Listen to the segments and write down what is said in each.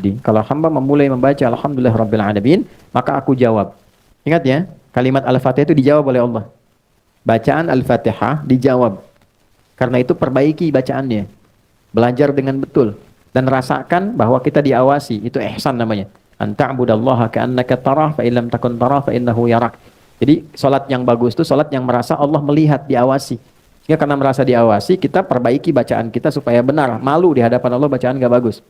'abdi. Kalau hamba memulai membaca alhamdulillahirabbil alamin, maka aku jawab. Ingat ya, kalimat Al-Fatihah itu dijawab oleh Allah. Bacaan Al-Fatihah dijawab. Karena itu perbaiki bacaannya. Belajar dengan betul dan rasakan bahwa kita diawasi. Itu ihsan namanya. Anta'budallaha ka'annaka tarah fa illam takun tarah fa innahu yarak. Jadi salat yang bagus itu salat yang merasa Allah melihat, diawasi. Sehingga karena merasa diawasi, kita perbaiki bacaan kita supaya benar. Malu di hadapan Allah bacaan enggak bagus.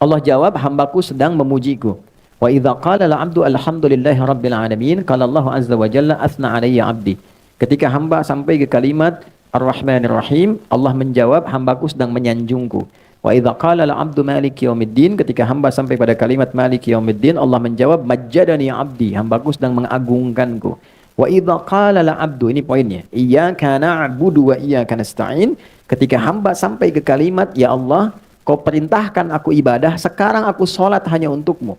Allah jawab, hambaku sedang memujiku. Wa idza qala al-'abdu alhamdulillahi rabbil alamin, qala Allah azza wa jalla athna 'alayya 'abdi. Ketika hamba sampai ke kalimat Ar-Rahmanir Rahim, Allah menjawab, hambaku sedang menyanjungku. Wa idza qala al-'abdu maliki yaumiddin, ketika hamba sampai pada kalimat maliki yaumiddin, Allah menjawab, majjadani 'abdi, hambaku sedang mengagungkanku. Wa idza qala al-'abdu, ini poinnya, iyyaka na'budu wa iyyaka nasta'in, ketika hamba sampai ke kalimat, ya Allah, kau perintahkan aku ibadah, sekarang aku sholat hanya untukmu.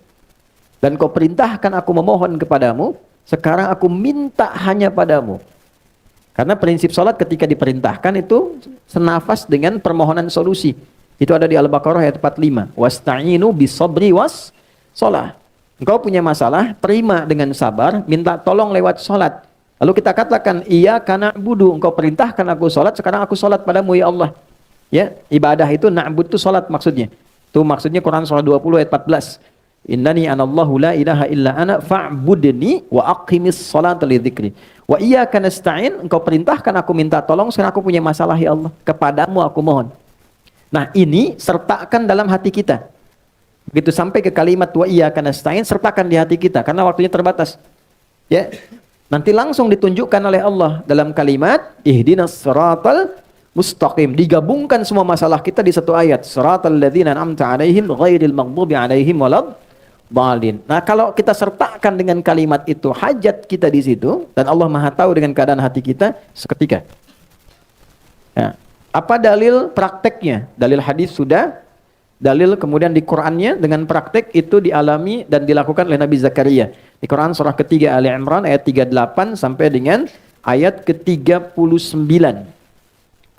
Dan kau perintahkan aku memohon kepadamu, sekarang aku minta hanya padamu. Karena prinsip sholat ketika diperintahkan itu senafas dengan permohonan solusi. Itu ada di Al-Baqarah ayat 45. Wasta'inu bis-sabri was-shalah. Engkau punya masalah, terima dengan sabar, minta tolong lewat sholat. Lalu kita katakan, iyyaka na'budu, engkau perintahkan aku sholat, sekarang aku sholat padamu ya Allah. Ya, ibadah itu na'bud itu sholat maksudnya. Itu maksudnya Quran surah 20 ayat 14. Innani anallahu la ilaha illa ana fa'budni wa aqimis sholata li dzikri. Wa iyyaka nasta'in, engkau perintahkan aku minta tolong, sekarang aku punya masalah ya Allah. Kepadamu aku mohon. Nah, ini sertakan dalam hati kita. Begitu sampai ke kalimat wa iyyaka nasta'in, sertakan di hati kita karena waktunya terbatas. Ya. Nanti langsung ditunjukkan oleh Allah dalam kalimat ihdinas siratal mustaqim, digabungkan semua masalah kita di satu ayat, siratal ladzina an'amta 'alaihim ghairil maghdubi 'alaihim waladdallin. Nah, kalau kita sertakan dengan kalimat itu hajat kita di situ dan Allah Maha tahu dengan keadaan hati kita seketika. Ya. Apa dalil prakteknya? Dalil hadis sudah, dalil kemudian di Qur'annya dengan praktek itu dialami dan dilakukan oleh Nabi Zakaria. Di Quran surah ketiga Ali Imran ayat 38 sampai dengan ayat ke-39.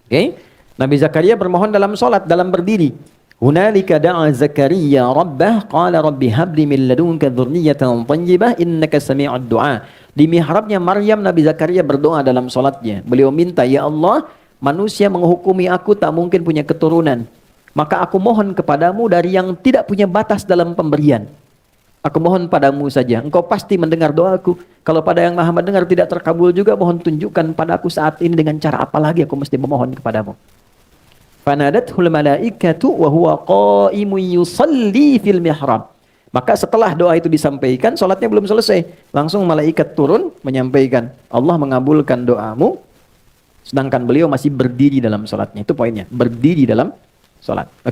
Okay. Nabi Zakaria bermohon dalam solat, dalam berdiri. Hunalika da'a Zakaria rabbah qala rabbi habli min ladunka dzurriyyatan thayyibah innaka sami'ud du'a. Di mihrabnya Maryam, Nabi Zakaria berdoa dalam solatnya. Beliau minta, ya Allah, manusia menghukumi aku tak mungkin punya keturunan. Maka aku mohon kepadamu dari yang tidak punya batas dalam pemberian. Aku mohon padamu saja, engkau pasti mendengar doaku. Kalau pada yang maha mendengar tidak terkabul juga, mohon tunjukkan padaku saat ini dengan cara apa lagi aku mesti memohon kepadamu. Fanadathul malaikatu wa huwa qa'imun yusalli fil mihrab. Maka setelah doa itu disampaikan, salatnya belum selesai. Langsung malaikat turun menyampaikan, Allah mengabulkan doamu, sedangkan beliau masih berdiri dalam salatnya. Itu poinnya, berdiri dalam salat. Oke.